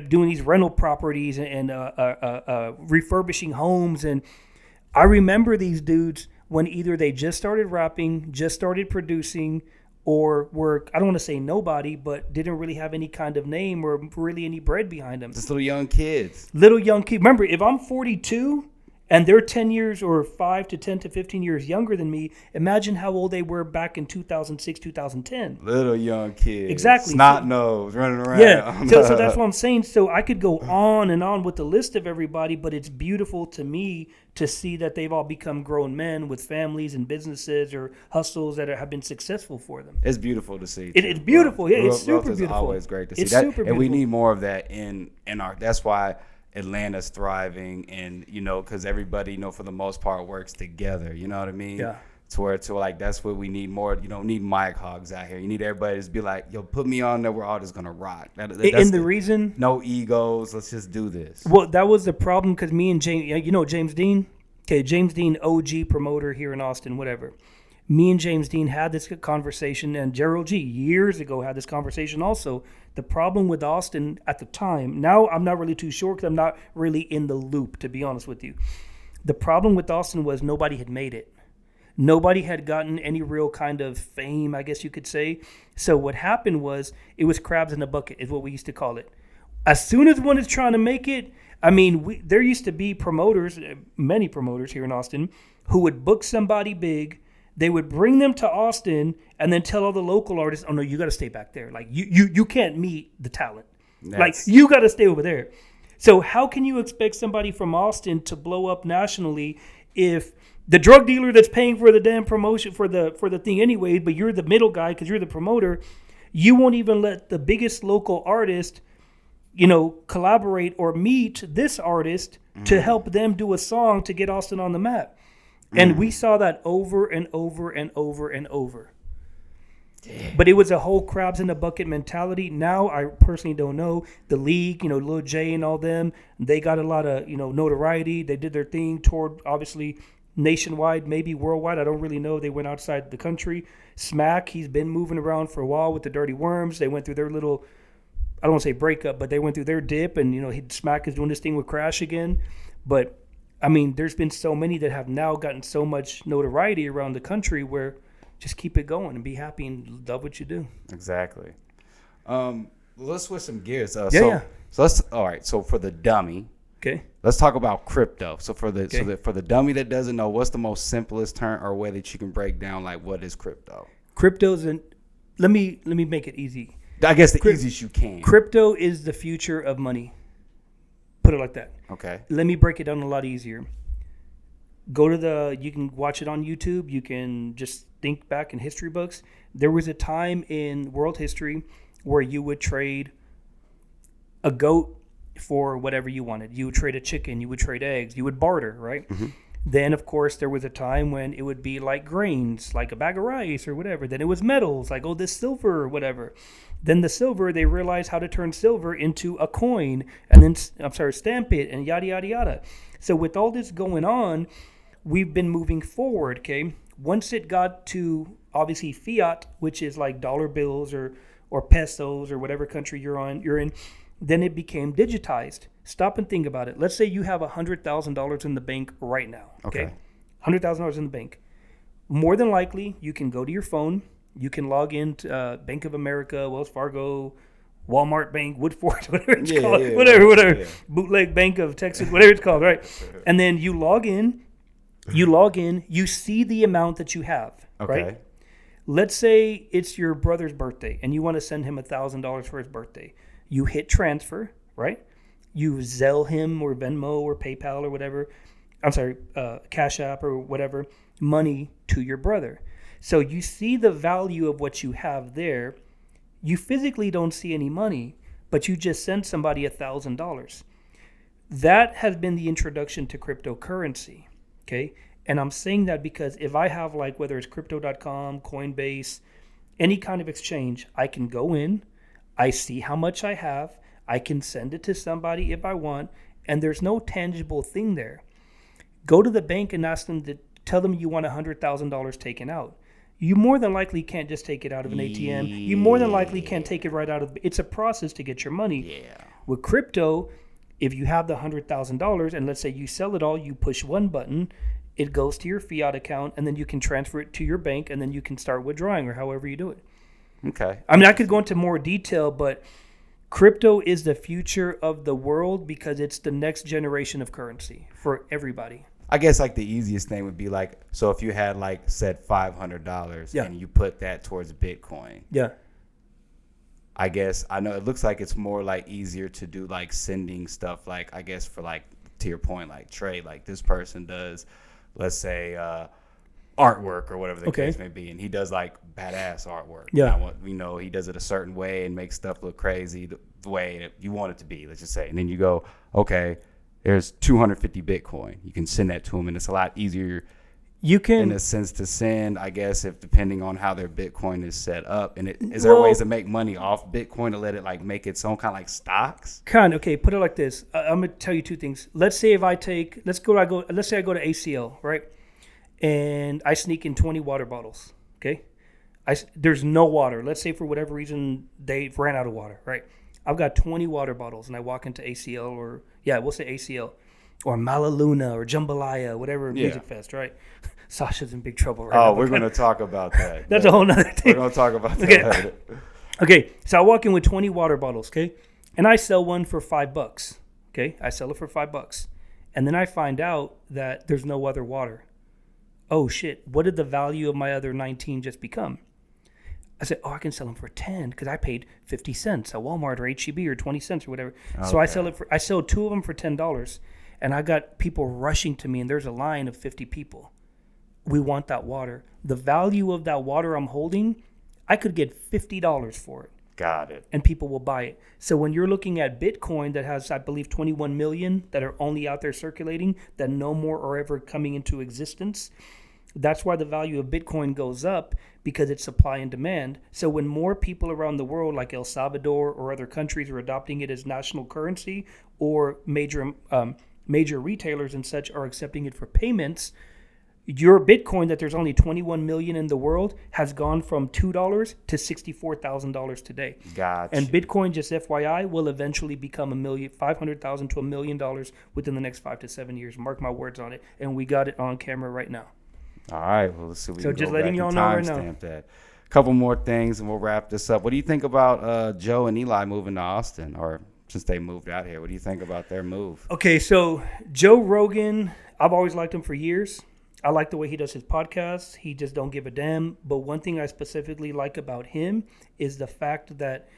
doing these rental properties and refurbishing homes. And I remember these dudes when either they just started rapping, just started producing, or were, I don't want to say nobody, but didn't really have any kind of name or really any bread behind them. Just little young kids. Remember, if I'm 42... and they're 10 years or 5 to 10 to 15 years younger than me. Imagine how old they were back in 2006, 2010. Little young kids. Exactly. Snot nose running around. Yeah. So that's what I'm saying. So I could go on and on with the list of everybody, but it's beautiful to me to see that they've all become grown men with families and businesses or hustles that have been successful for them. It's beautiful to see. It's beautiful. Yeah, it's super beautiful. It's always great to see that. Super beautiful. And we need more of that in our, that's why Atlanta's thriving, and because everybody for the most part works together, you know what I mean? Yeah. To like that's what we need more. You don't need mic hogs out here. You need everybody to just be like, yo, put me on there, we're all just gonna rock. That's and the reason, no egos, let's just do this. Well, that was the problem because me and James Dean, James Dean, OG promoter here in Austin, whatever. Me and James Dean had this conversation, and Gerald G years ago had this conversation also. The problem with Austin at the time, now I'm not really too sure because I'm not really in the loop, to be honest with you. The problem with Austin was nobody had made it. Nobody had gotten any real kind of fame, I guess you could say. So what happened was it was crabs in a bucket is what we used to call it. As soon as one is trying to make it, I mean, there used to be promoters, many promoters here in Austin, who would book somebody big. They would bring them to Austin and then tell all the local artists, oh, no, you got to stay back there. Like, you can't meet the talent. Like, you got to stay over there. So how can you expect somebody from Austin to blow up nationally if The drug dealer that's paying for the damn promotion for the thing anyway, but you're the middle guy because you're the promoter. You won't even let the biggest local artist, collaborate or meet this artist to help them do a song to get Austin on the map. And we saw that over and over and over and over. Damn. But it was a whole crabs in a bucket mentality. Now, I personally don't know. The league, Lil J and all them, they got a lot of, notoriety. They did their thing, toured, obviously, nationwide, maybe worldwide. I don't really know. They went outside the country. Smack, he's been moving around for a while with the Dirty Worms. They went through their little, I don't want to say breakup, but they went through their dip. And, Smack is doing this thing with Crash again. But, I mean, there's been so many that have now gotten so much notoriety around the country where just keep it going and be happy and love what you do. Exactly. Let's switch some gears. So all right. So for the dummy, okay, let's talk about crypto. So for the dummy that doesn't know, what's the most simplest term or way that you can break down like what is crypto? Crypto's let me make it easy. I guess the easiest you can. Crypto is the future of money. Put it like that. Okay. Let me break it down a lot easier. You can watch it on YouTube. You can just think back in history books. There was a time in world history where you would trade a goat for whatever you wanted. You would trade a chicken. You would trade eggs. You would barter, right? Mm-hmm. Then, of course, there was a time when it would be like grains, like a bag of rice or whatever. Then it was metals, like, this silver or whatever. Then the silver, they realized how to turn silver into a coin and then, stamp it and yada, yada, yada. So with all this going on, we've been moving forward, okay? Once it got to, obviously, fiat, which is like dollar bills or pesos or whatever country you're in, then it became digitized. Stop and think about it. Let's say you have $100,000 in the bank right now, okay? $100,000 in the bank. More than likely, you can go to your phone. You can log into Bank of America, Wells Fargo, Walmart Bank, Woodford, whatever it's called. Whatever. Yeah. Bootleg Bank of Texas, whatever it's called, right? And then you log in, you see the amount that you have, right? Let's say it's your brother's birthday and you want to send him $1,000 for his birthday. You hit transfer, right? You Zelle him or Venmo or PayPal or whatever. Cash App or whatever, money to your brother. So you see the value of what you have there. You physically don't see any money, but you just sent somebody $1,000. That has been the introduction to cryptocurrency, okay? And I'm saying that because if I have whether it's crypto.com, Coinbase, any kind of exchange, I can go in, I see how much I have, I can send it to somebody if I want, and there's no tangible thing there. Go to the bank and ask them to tell them you want $100,000 taken out. You more than likely can't just take it out of an ATM. You more than likely can't take it right out of. It's a process to get your money. Yeah. With crypto, if you have the $100,000 and let's say you sell it all, you push one button, it goes to your fiat account, and then you can transfer it to your bank, and then you can start withdrawing or however you do it. Okay. I mean, I could go into more detail, but crypto is the future of the world because it's the next generation of currency for everybody. I guess the easiest thing would be so if you had said $500 and you put that towards Bitcoin. Yeah. I guess I know it looks like it's more easier to do sending stuff I guess for to your point trade this person does, let's say artwork or whatever the case may be, and he does badass artwork. Yeah. Now, we know he does it a certain way and makes stuff look crazy the way that you want it to be, let's just say. And then you go, okay, there's 250 Bitcoin. You can send that to them, and it's a lot easier. You can, in a sense, to send, I guess, if depending on how their Bitcoin is set up. And is there ways to make money off Bitcoin to let it make its own kind of stocks? Okay, put it like this. I'm gonna tell you two things. Let's say if I say I go to ACL, right, and I sneak in 20 water bottles. Okay, there's no water. Let's say for whatever reason they ran out of water, right? I've got 20 water bottles, and I walk into ACL we'll say ACL. Or Malaluna or Jambalaya, whatever music fest, right? Sasha's in big trouble right now. Oh, we're going to talk about that. That's a whole nother thing. We're going to talk about that later. Okay, so I walk in with 20 water bottles, okay? And I sell one for $5, okay? I sell it for $5. And then I find out that there's no other water. Oh, shit. What did the value of my other 19 just become? I said, I can sell them for 10 because I paid 50 cents at Walmart or HEB or 20 cents or whatever. Okay. So I sell two of them for $10. And I got people rushing to me, and there's a line of 50 people. we want that water. The value of that water I'm holding, I could get $50 for it. Got it. And people will buy it. So when you're looking at Bitcoin that has, I believe, 21 million that are only out there circulating, that no more are ever coming into existence, that's why the value of Bitcoin goes up, because it's supply and demand. So when more people around the world, like El Salvador or other countries, are adopting it as national currency, or major retailers and such are accepting it for payments, your Bitcoin, that there's only 21 million in the world, has gone from $2 to $64,000 today. Gotcha. And Bitcoin, just FYI, will eventually become $500,000 to $1 million within the next 5 to 7 years. Mark my words on it. And we got it on camera right now. All right. Well, let's see. We So can just go letting back y'all and know right now. timestamp that. Couple more things, and we'll wrap this up. What do you think about Joe and Eli moving to Austin, or since they moved out here? What do you think about their move? Okay, so Joe Rogan, I've always liked him for years. I like the way he does his podcasts. He just don't give a damn. But one thing I specifically like about him is the fact that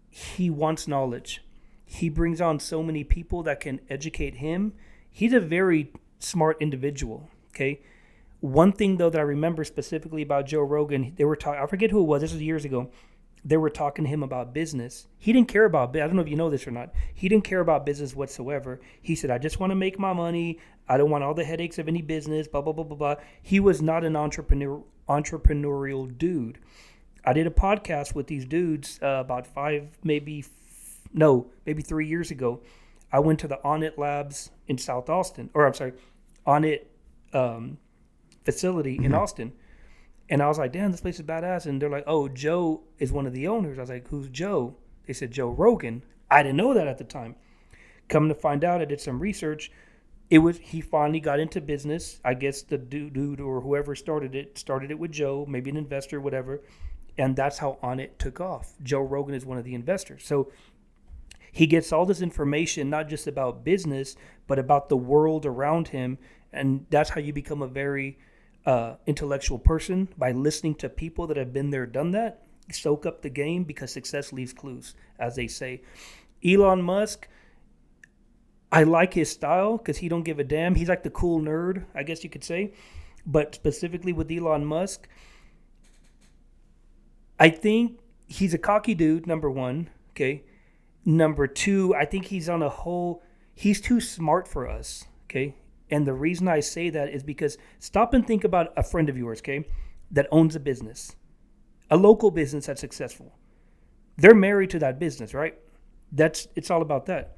he wants knowledge. He brings on so many people that can educate him. He's a very smart individual, okay? One thing, though, that I remember specifically about Joe Rogan, they were talking, I forget who it was, this was years ago. They were talking to him about business. He didn't care about, I don't know if you know this or not, he didn't care about business whatsoever. He said, I just want to make my money. I don't want all the headaches of any business, blah, blah, blah, blah, blah. He was not an entrepreneurial dude. I did a podcast with these dudes about 3 years ago. I went to the Onnit Labs in South Austin, Onnit facility in Austin. And I was like, damn, this place is badass. And they're like, oh, Joe is one of the owners. I was like, who's Joe? They said, Joe Rogan. I didn't know that at the time. Come to find out, I did some research. He finally got into business. I guess the dude or whoever started it with Joe, maybe an investor, whatever. And that's how Onnit took off. Joe Rogan is one of the investors. So he gets all this information, not just about business, but about the world around him. And that's how you become a very intellectual person, by listening to people that have been there, done that. Soak up the game, because success leaves clues, as they say. Elon Musk, I like his style because he don't give a damn. He's like the cool nerd, I guess you could say. But specifically with Elon Musk, I think he's a cocky dude, number one. Okay. Number two, I think he's too smart for us. Okay. And the reason I say that is because stop and think about a friend of yours, okay, that owns a business, a local business that's successful. They're married to that business, right? It's all about that.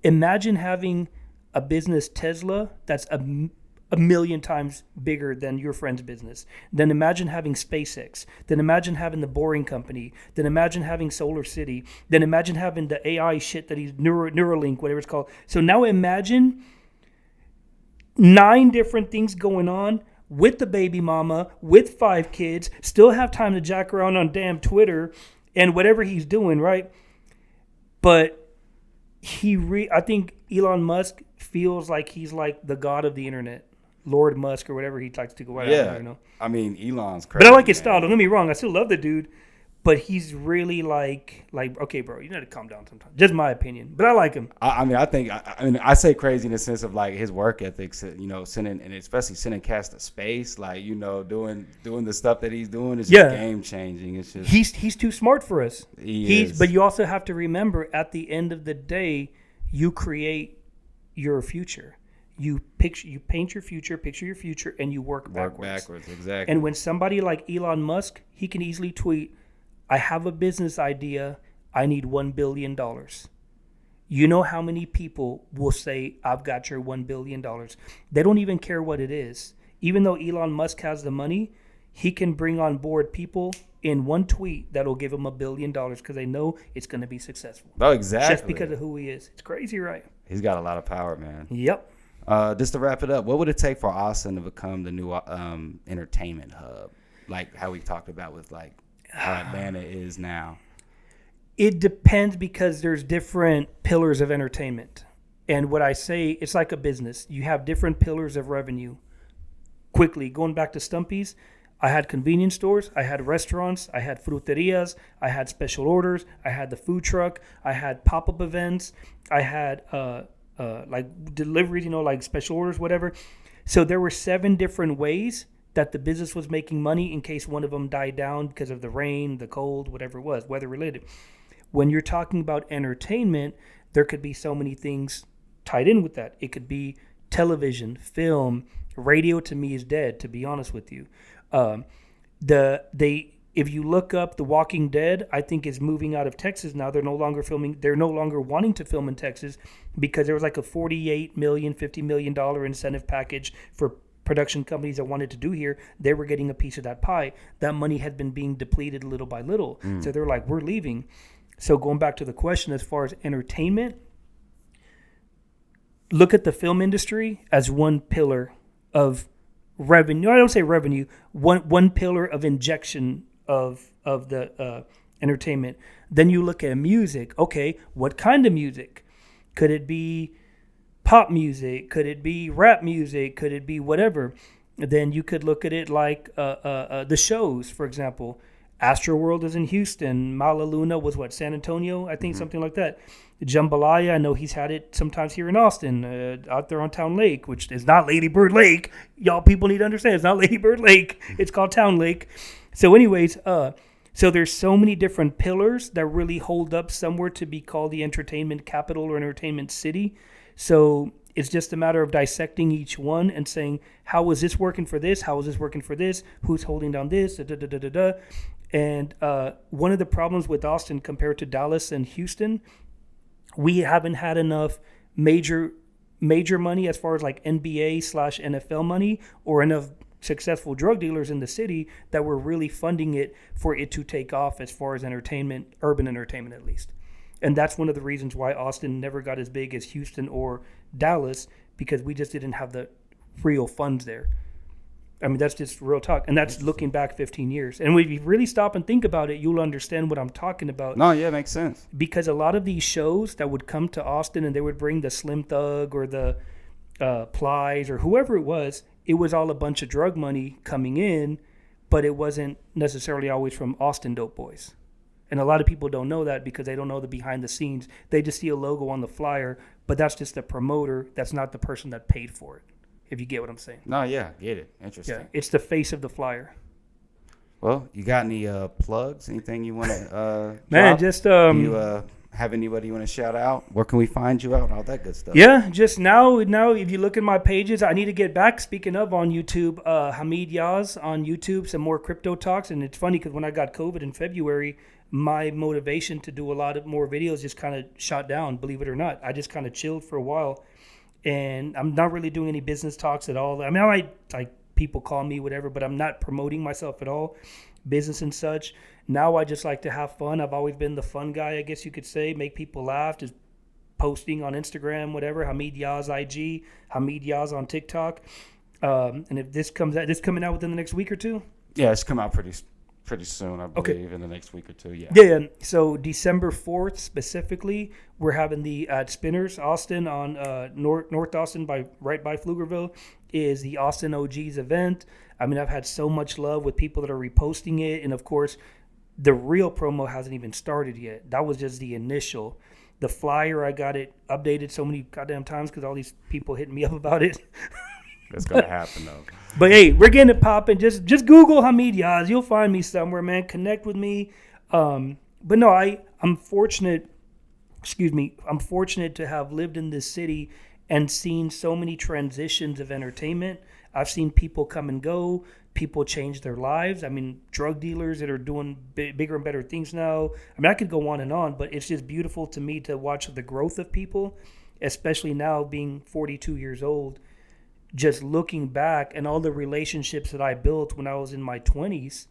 Imagine having a business, Tesla, that's a million times bigger than your friend's business. Then imagine having SpaceX. Then imagine having the Boring Company. Then imagine having Solar City. Then imagine having the AI shit that he's Neuralink, whatever it's called. So now imagine 9 different things going on with the baby mama, with 5 kids, still have time to jack around on damn Twitter and whatever he's doing, right? But I think Elon Musk feels like he's like the god of the internet, Lord Musk or whatever he likes to go out. Yeah, you know? I mean, Elon's crazy. But I like his style. Don't get me wrong. I still love the dude. But he's really like, okay, bro, you need to calm down sometimes. Just my opinion. But I like him. I say crazy in the sense of like his work ethics, you know, especially sending cats to space, like, you know, doing the stuff that he's doing is just game changing. It's just he's too smart for us. He is. But you also have to remember, at the end of the day, you create your future. You paint your future, picture your future, and you work backwards. Exactly. And when somebody like Elon Musk, he can easily tweet, I have a business idea. I need $1 billion. You know how many people will say, I've got your $1 billion. They don't even care what it is. Even though Elon Musk has the money, he can bring on board people in one tweet that'll give him $1 billion because they know it's going to be successful. Oh, exactly. Just because of who he is. It's crazy, right? He's got a lot of power, man. Yep. Just to wrap it up, what would it take for Austin to become the new entertainment hub? Like how we talked about with like how Atlanta is now. It depends, because there's different pillars of entertainment. And what I say, it's like a business. You have different pillars of revenue. Quickly, going back to Stumpy's, I had convenience stores, I had restaurants, I had fruterias, I had special orders, I had the food truck, I had pop-up events, I had like deliveries, you know, like special orders, whatever. So there were 7 different ways that the business was making money in case one of them died down because of the rain, the cold, whatever it was, weather related. When you're talking about entertainment, there could be so many things tied in with that. It could be television, film, radio. To me is dead, to be honest with you. If you look up The Walking Dead, I think is moving out of Texas now. They're no longer filming. They're no longer wanting to film in Texas because there was like a $48 million, $50 million incentive package for production companies that wanted to do here. They were getting a piece of that pie. That money had been being depleted little by little. So they're like, we're leaving. So going back to the question, as far as entertainment, look at the film industry as one pillar of revenue. I don't say revenue. One pillar of injection of the entertainment. Then you look at music. Okay, what kind of music? Could it be pop music? Could it be rap music? Could it be whatever? Then you could look at it like the shows, for example. Astroworld is in Houston. Mala Luna was San Antonio, I think, something like that. Jambalaya, I know he's had it sometimes here in Austin, out there on Town Lake, which is not Lady Bird Lake. Y'all people need to understand, it's not Lady Bird Lake. It's called Town Lake. So anyways, so there's so many different pillars that really hold up somewhere to be called the entertainment capital or entertainment city. So it's just a matter of dissecting each one and saying, how is this working for this? How is this working for this? Who's holding down this? Da, da, da, da, da, da. And one of the problems with Austin compared to Dallas and Houston, we haven't had enough major money as far as like NBA/NFL money or enough successful drug dealers in the city that were really funding it for it to take off as far as entertainment, urban entertainment at least. And that's one of the reasons why Austin never got as big as Houston or Dallas, because we just didn't have the real funds there. I mean, that's just real talk. And that's looking back 15 years. And when you really stop and think about it, you'll understand what I'm talking about. No, yeah, it makes sense. Because a lot of these shows that would come to Austin and they would bring the Slim Thug or the Plies or whoever it was all a bunch of drug money coming in, but it wasn't necessarily always from Austin dope boys. And a lot of people don't know that because they don't know the behind the scenes. They just see a logo on the flyer, but that's just the promoter. That's not the person that paid for it. If you get what I'm saying. No, yeah, get it. Interesting. Yeah, it's the face of the flyer. Well, you got any plugs? Anything you want to Man, drop? just Do you have anybody you want to shout out? Where can we find you out? All that good stuff. Yeah, just now if you look at my pages, I need to get back. Speaking of, on YouTube, Hamid Yaz on YouTube, some more crypto talks. And it's funny because when I got COVID in February, my motivation to do a lot of more videos just kind of shot down, believe it or not. I just kind of chilled for a while. And I'm not really doing any business talks at all. I mean, I might, like, people call me, whatever, but I'm not promoting myself at all, business and such. Now I just like to have fun. I've always been the fun guy, I guess you could say, make people laugh, just posting on Instagram, whatever, Hamid Yaz IG, Hamid Yaz on TikTok. And if this coming out within the next week or two? Yeah, it's come out pretty soon, I believe, in the next week or two. Yeah. So December 4th specifically, we're having the Spinners Austin on North Austin right by Pflugerville is the Austin OGs event. I mean, I've had so much love with people that are reposting it, and of course, the real promo hasn't even started yet. That was just the initial. The flyer, I got it updated so many goddamn times because all these people hitting me up about it. That's gonna happen though. But hey, we're getting it popping. Just Google Hamid Yaz. You'll find me somewhere, man. Connect with me. But no, I'm fortunate. I'm fortunate to have lived in this city and seen so many transitions of entertainment. I've seen people come and go. People change their lives. I mean, drug dealers that are doing bigger and better things now. I mean, I could go on and on, but it's just beautiful to me to watch the growth of people, especially now being 42 years old. Just looking back and all the relationships that I built when I was in my 20s,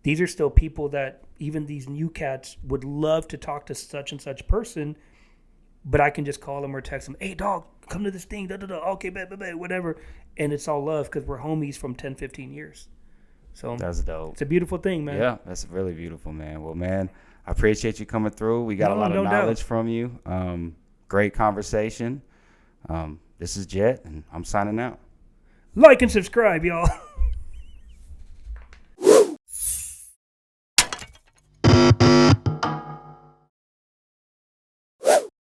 these are still people that even these new cats would love to talk to such and such person, but I can just call them or text them, hey, dog, come to this thing, okay, whatever. And it's all love because we're homies from 10, 15 years. So that's dope. It's a beautiful thing, man. Yeah, that's really beautiful, man. Well, man, I appreciate you coming through. We got a lot of knowledge from you. Great conversation. This is Jet, and I'm signing out. Like and subscribe, y'all.